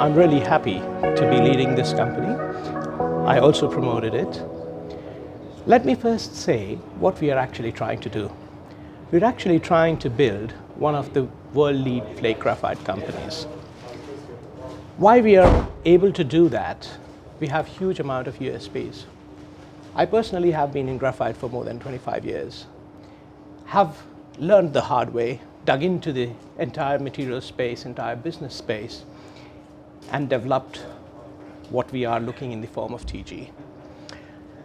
I'm really happy to be leading this company. I also promoted it. Let me first say what we are actually trying to do. We're actually trying to build one of the world-lead flake graphite companies. Why we are able to do that, we have huge amount of USPs. I personally have been in graphite for more than 25 years, have learned the hard way, dug into the entire material space, entire business space, and developed what we are looking in the form of TG.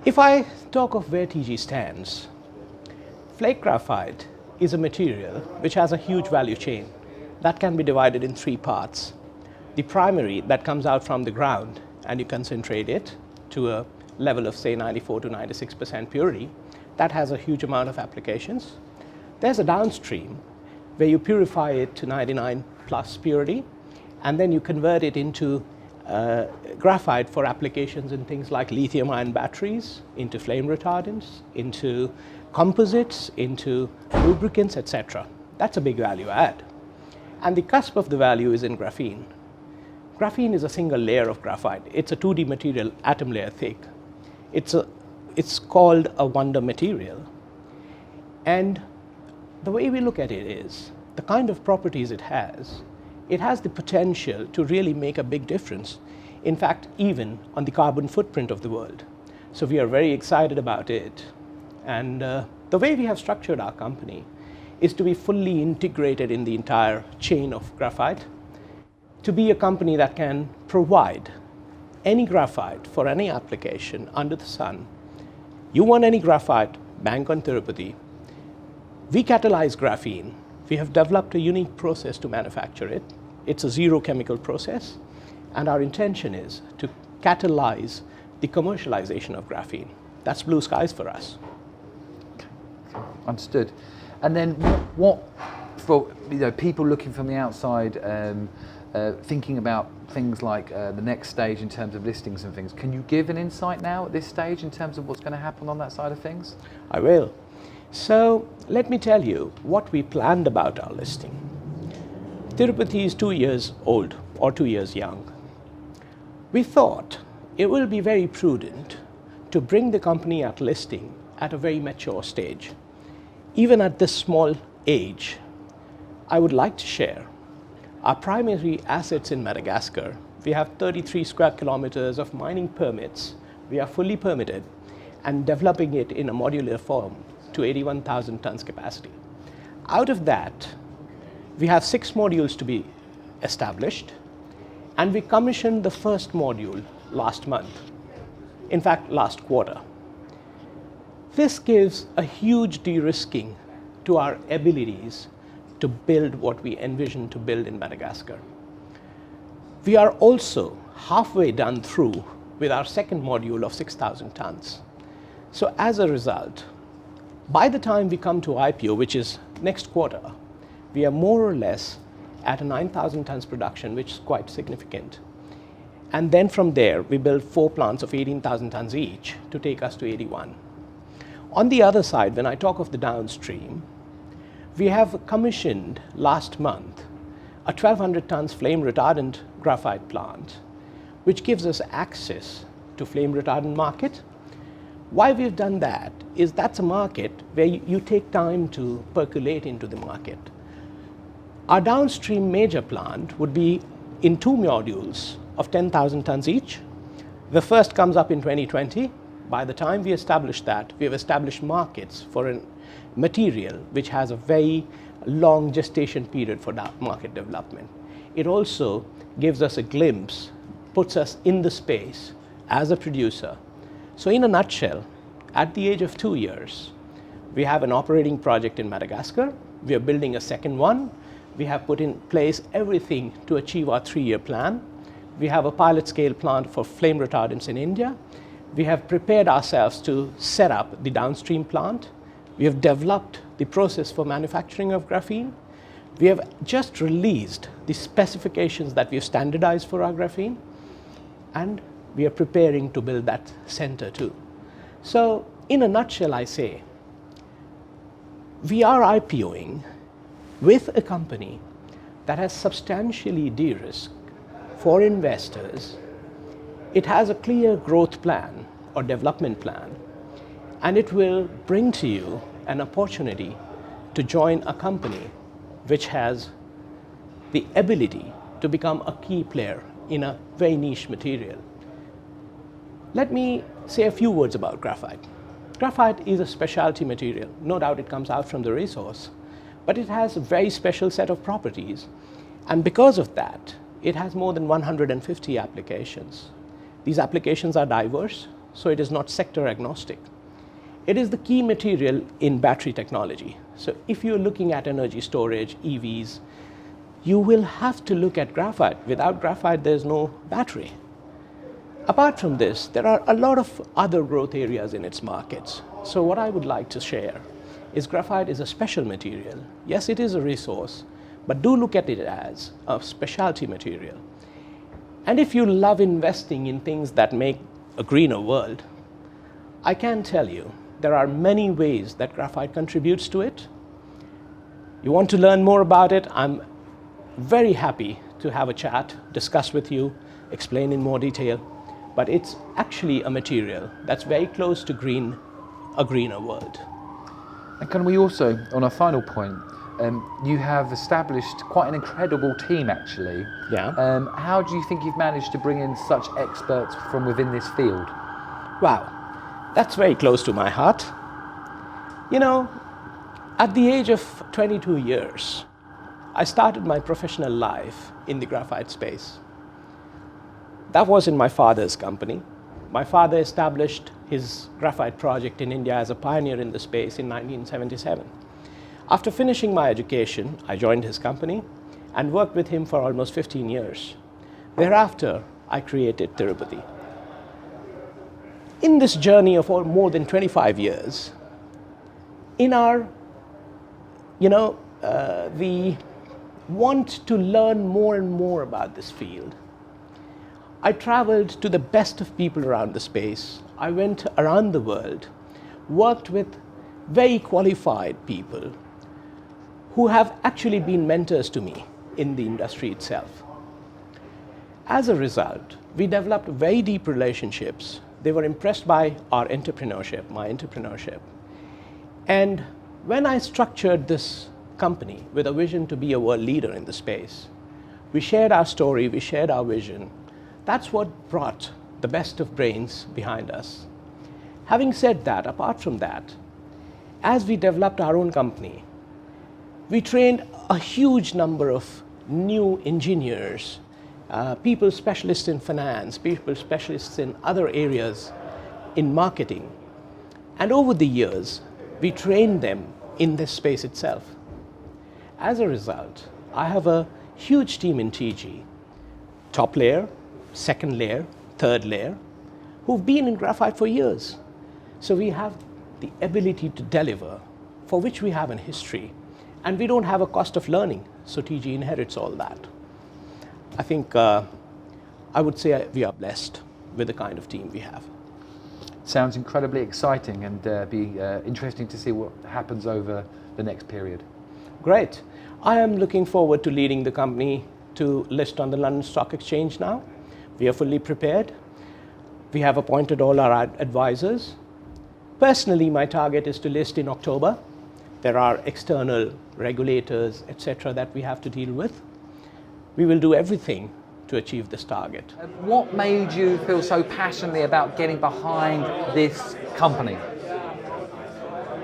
If I talk of where TG stands, flake graphite is a material which has a huge value chain that can be divided in three parts. The primary that comes out from the ground and you concentrate it to a level of say 94 to 96% purity, that has a huge amount of applications. There's a downstream where you purify it to 99 plus purity and then you convert it into graphite for applications in things like lithium-ion batteries, into flame retardants, into composites, into lubricants, etc. That's a big value add. And the cusp of the value is in graphene. Graphene is a single layer of graphite. It's a 2D material, atom layer thick. It's called a wonder material. And the way we look at it is, the kind of properties it has the potential to really make a big difference. In fact, even on the carbon footprint of the world. So we are very excited about it. And the way we have structured our company is to be fully integrated in the entire chain of graphite, to be a company that can provide any graphite for any application under the sun. You want any graphite, bank on Tirupati. We catalyze graphene. We have developed a unique process to manufacture it. It's a zero chemical process, and our intention is to catalyze the commercialization of graphene. That's blue skies for us. Okay. Understood. And then what for people looking from the outside, thinking about things like the next stage in terms of listings and things, can you give an insight now at this stage in terms of what's going to happen on that side of things? I will. So let me tell you what we planned about our listing. Tirupati is 2 years old or 2 years young. We thought it will be very prudent to bring the company at listing at a very mature stage. Even at this small age, I would like to share our primary assets in Madagascar. We have 33 square kilometers of mining permits. We are fully permitted and developing it in a modular form to 81,000 tons capacity. Out of that, we have 6 modules to be established, and we commissioned the first module last month. In fact, last quarter. This gives a huge de-risking to our abilities to build what we envision to build in Madagascar. We are also halfway done through with our second module of 6,000 tons. So as a result, by the time we come to IPO, which is next quarter, we are more or less at a 9,000 tons production, which is quite significant. And then from there, we build 4 plants of 18,000 tons each to take us to 81. On the other side, when I talk of the downstream, we have commissioned last month a 1,200 tons flame retardant graphite plant, which gives us access to flame retardant market. Why we've done that is that's a market where you take time to percolate into the market. Our downstream major plant would be in 2 modules of 10,000 tons each. The first comes up in 2020. By the time we establish that, we have established markets for a material which has a very long gestation period for market development. It also gives us a glimpse, puts us in the space as a producer. So in a nutshell, at the age of 2 years, we have an operating project in Madagascar. We are building a second one. We have put in place everything to achieve our 3-year plan. We have a pilot scale plant for flame retardants in India. We have prepared ourselves to set up the downstream plant. We have developed the process for manufacturing of graphene. We have just released the specifications that we have standardized for our graphene. And we are preparing to build that center too. So in a nutshell, I say, we are IPOing with a company that has substantially de-risked for investors, it has a clear growth plan or development plan, and it will bring to you an opportunity to join a company which has the ability to become a key player in a very niche material. Let me say a few words about graphite. Graphite is a specialty material. No doubt it comes out from the resource, but it has a very special set of properties. And because of that, it has more than 150 applications. These applications are diverse, so it is not sector agnostic. It is the key material in battery technology. So if you're looking at energy storage, EVs, you will have to look at graphite. Without graphite, there's no battery. Apart from this, there are a lot of other growth areas in its markets. So what I would like to share is graphite is a special material. Yes, it is a resource, but do look at it as a specialty material. And if you love investing in things that make a greener world, I can tell you there are many ways that graphite contributes to it. You want to learn more about it? I'm very happy to have a chat, discuss with you, explain in more detail. But it's actually a material that's very close to a greener world. And can we also, on a final point, you have established quite an incredible team actually. Yeah. How do you think you've managed to bring in such experts from within this field? Wow, that's very close to my heart. You know, at the age of 22 years, I started my professional life in the graphite space. That was in my father's company. My father established his graphite project in India as a pioneer in the space in 1977. After finishing my education, I joined his company and worked with him for almost 15 years. Thereafter, I created Tirupati. In this journey of more than 25 years, in our, the want to learn more and more about this field, I traveled to the best of people around the space. I went around the world, worked with very qualified people who have actually been mentors to me in the industry itself. As a result, we developed very deep relationships. They were impressed by our entrepreneurship, my entrepreneurship. And when I structured this company with a vision to be a world leader in the space, we shared our story, we shared our vision. That's what brought the best of brains behind us. Having said that, apart from that, as we developed our own company, we trained a huge number of new engineers, people specialists in finance, people specialists in other areas in marketing. And over the years, we trained them in this space itself. As a result, I have a huge team in TG, top layer, second layer, third layer, who've been in graphite for years. So we have the ability to deliver, for which we have a history, and we don't have a cost of learning, so TG inherits all that. I think I would say we are blessed with the kind of team we have. Sounds incredibly exciting, and be interesting to see what happens over the next period. Great. I am looking forward to leading the company to list on the London Stock Exchange now. We are fully prepared. We have appointed all our advisors. Personally, my target is to list in October. There are external regulators, etc., that we have to deal with. We will do everything to achieve this target. What made you feel so passionately about getting behind this company?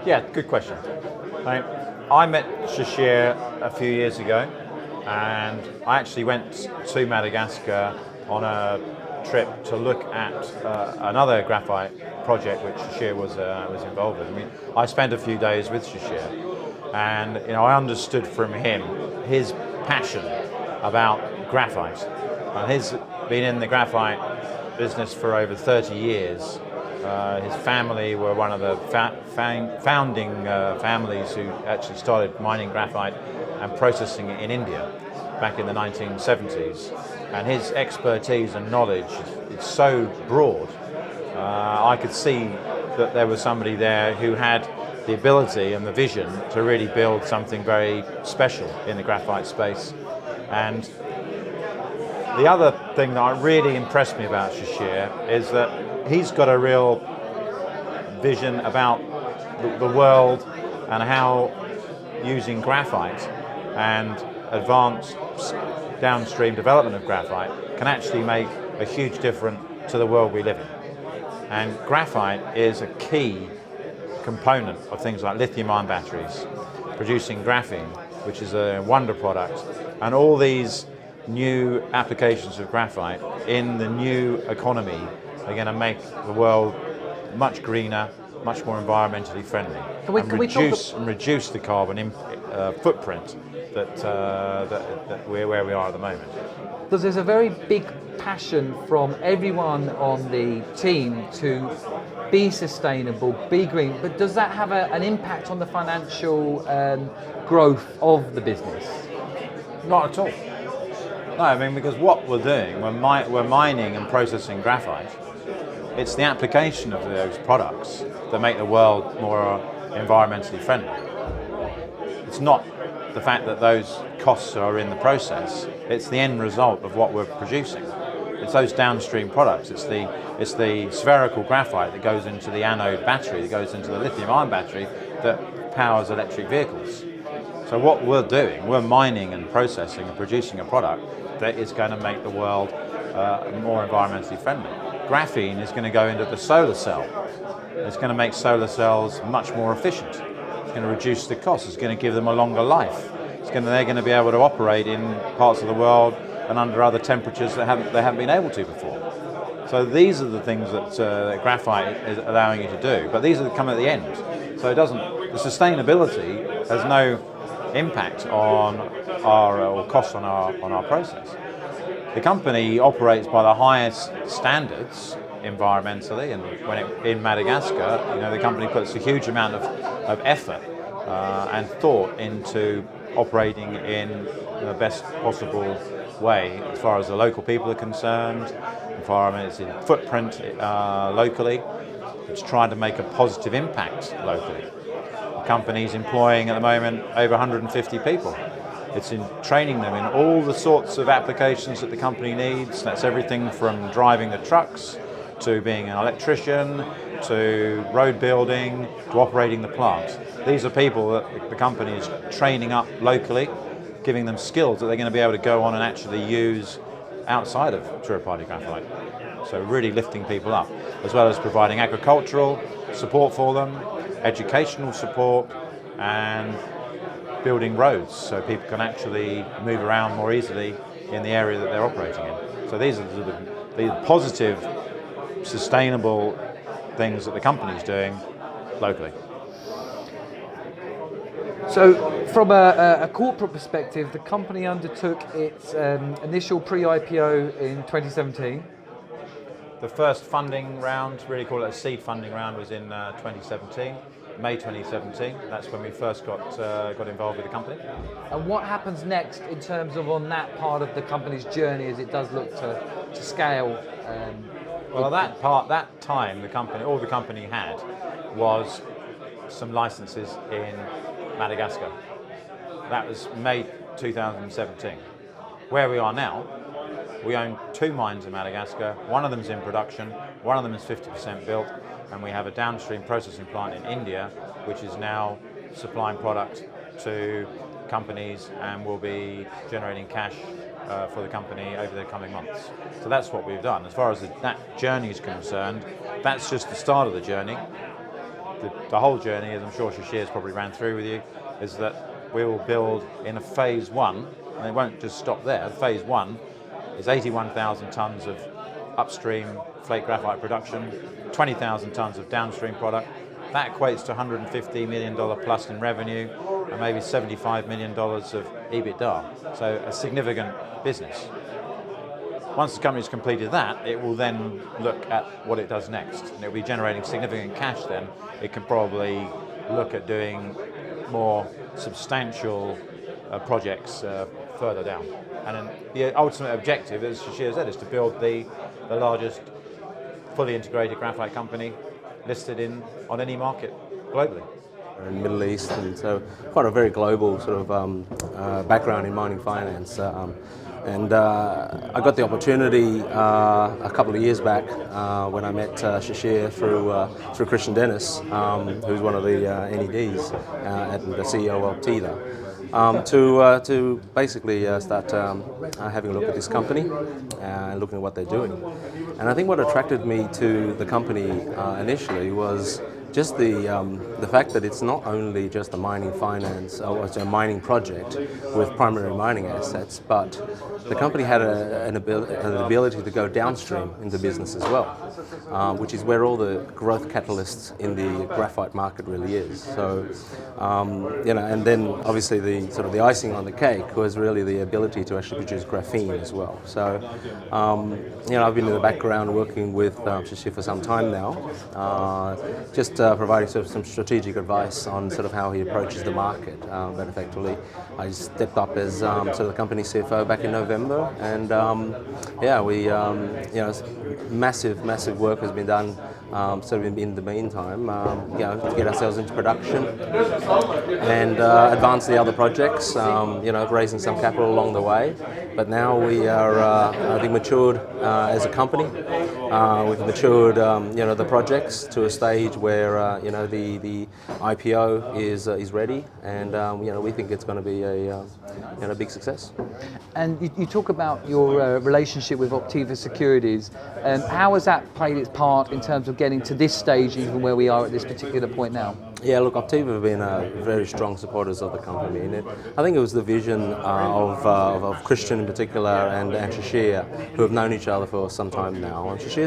Yeah, good question. I met Shishir a few years ago, and I actually went to Madagascar on a trip to look at another graphite project which Shishir was involved with. I mean, I spent a few days with Shishir, and I understood from him his passion about graphite. He's been in the graphite business for over 30 years. His family were one of the founding families who actually started mining graphite and processing it in India back in the 1970s. And his expertise and knowledge is so broad. I could see that there was somebody there who had the ability and the vision to really build something very special in the graphite space. And The other thing that really impressed me about Shishir is that he's got a real vision about the world and how using graphite and advanced downstream development of graphite can actually make a huge difference to the world we live in. And graphite is a key component of things like lithium-ion batteries, producing graphene, which is a wonder product, and all these new applications of graphite in the new economy are going to make the world much greener, much more environmentally friendly, and reduce the carbon footprint that we're where we are at the moment. Because there's a very big passion from everyone on the team to be sustainable, be green, but does that have an impact on the financial growth of the business? Not at all. No, I mean, because what we're doing, we're mining and processing graphite. It's the application of those products that make the world more environmentally friendly. It's not the fact that those costs are in the process, it's the end result of what we're producing. It's those downstream products. It's the spherical graphite that goes into the anode battery, that goes into the lithium-ion battery that powers electric vehicles. So what we're doing, we're mining and processing and producing a product that is going to make the world more environmentally friendly. Graphene is going to go into the solar cell. It's going to make solar cells much more efficient. It's going to reduce the cost. It's going to give them a longer life. They're going to be able to operate in parts of the world and under other temperatures that they haven't been able to before. So these are the things that graphite is allowing you to do. But these come at the end. So the sustainability has no impact on or cost on our process. The company operates by the highest standards environmentally, and in Madagascar, the company puts a huge amount of effort and thought into operating in the best possible way as far as the local people are concerned, environment, its footprint locally. It's trying to make a positive impact locally. The company's employing at the moment over 150 people. It's in training them in all the sorts of applications that the company needs. That's everything from driving the trucks to being an electrician to road building to operating the plant. These are people that the company is training up locally, giving them skills that they're going to be able to go on and actually use outside of Tirupati graphite. So really lifting people up, as well as providing agricultural support for them, educational support, and building roads so people can actually move around more easily in the area that they're operating in. So these are the positive, sustainable things that the company's doing locally. So from a corporate perspective, the company undertook its initial pre-IPO in 2017. The first funding round, really call it a seed funding round, was in 2017. May 2017. That's when we first got involved with the company. And what happens next in terms of on that part of the company's journey as it does look to scale? Well, that time, all the company had was some licenses in Madagascar. That was May 2017. Where we are now, we own 2 mines in Madagascar. One of them's in production, one of them is 50% built, and we have a downstream processing plant in India, which is now supplying product to companies and will be generating cash for the company over the coming months. So that's what we've done. As far as that journey is concerned, that's just the start of the journey. The whole journey, as I'm sure Shishir's probably ran through with you, is that we will build in a phase 1, and it won't just stop there. Phase 1 is 81,000 tonnes of upstream flake graphite production, 20,000 tonnes of downstream product. That equates to $150 million plus in revenue and maybe $75 million of EBITDA. So a significant business. Once the company's completed that, it will then look at what it does next. And it'll be generating significant cash then. It can probably look at doing more substantial projects further down. And then the ultimate objective, as Shishir said, is to build the largest fully integrated graphite company listed on any market globally. in the Middle East, and so quite a very global sort of background in mining finance. And I got the opportunity a couple of years back when I met Shishir through Christian Dennis, who's one of the NEDs and the CEO of Optiva, to basically start having a look at this company and looking at what they're doing. And I think what attracted me to the company initially was just the fact that it's not only just a mining finance or it's a mining project with primary mining assets, but the company had an ability to go downstream in the business as well, which is where all the growth catalysts in the graphite market really is. So, and then obviously the sort of the icing on the cake was really the ability to actually produce graphene as well. So, I've been in the background working with Shishir for some time now, just providing sort of some strategic advice on sort of how he approaches the market. But effectively, I stepped up as sort of the company CFO back in November, and massive work has been done sort of in the meantime, to get ourselves into production and advance the other projects. Raising some capital along the way, but now we are, I think, matured as a company. We've matured, the projects to a stage where the IPO is ready, and we think it's going to be a big success. And you talk about your relationship with Optiva Securities. How has that played its part in terms of getting to this stage, even where we are at this particular point now? Yeah, look, Optiva have been very strong supporters of the company, and I think it was the vision of Christian in particular and Shishir, who have known each other for some time now. And Shishir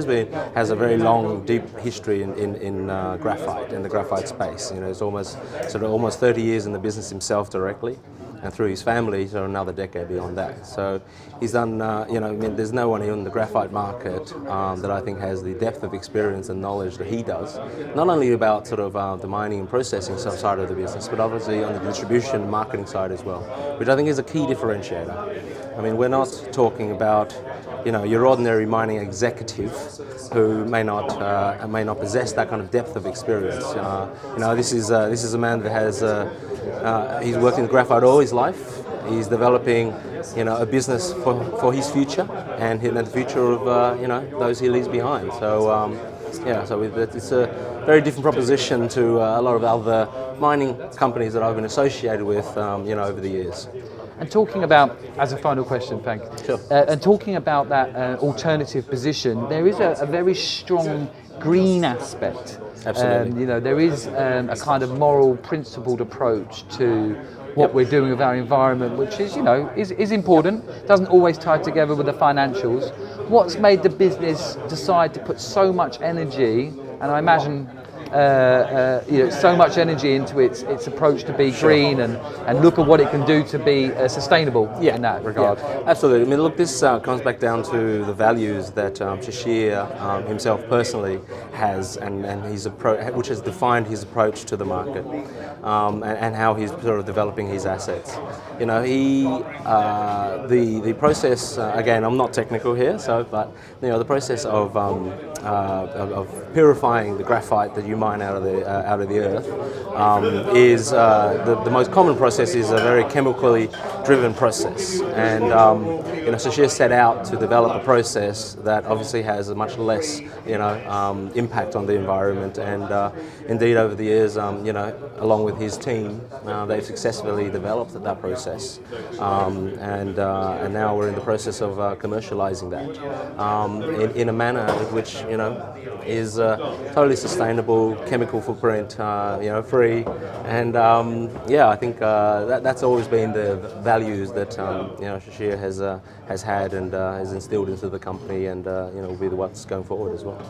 has a very long, deep history in graphite, in the graphite space. He's almost 30 years in the business himself directly, and through his family, so another decade beyond that. So he's done, there's no one in the graphite market that I think has the depth of experience and knowledge that he does, not only about sort of the mining and processing side of the business, but obviously on the distribution and marketing side as well, which I think is a key differentiator. I mean, we're not talking about your ordinary mining executive who may not possess that kind of depth of experience. This is a man that has he's worked in graphite all his life. He's developing a business for his future and the future of those he leaves behind. So it's a very different proposition to a lot of other mining companies that I've been associated with over the years. And talking about, as a final question, Frank, sure. And talking about that alternative position, there is a very strong green aspect. Absolutely. There is a kind of moral, principled approach to what we're doing with our environment, which is, is important. Doesn't always tie together with the financials. What's made the business decide to put so much energy, and I imagine so much energy into its approach to be green and look at what it can do to be sustainable in that regard? Yeah, absolutely. I mean, look, this comes back down to the values that Shishir himself personally has, and his approach, which has defined his approach to the market, and how he's sort of developing his assets. The process, again, I'm not technical here, but the process of purifying the graphite that you mine out of the earth is the most common process is a very chemically driven process, and Shishir set out to develop a process that obviously has a much less impact on the environment, and indeed over the years along with his team they've successfully developed that process, and now we're in the process of commercializing that in a manner which is totally sustainable, chemical footprint, free, and I think that's always been the values that Shishir has had and has instilled into the company, and will be what's going forward as well.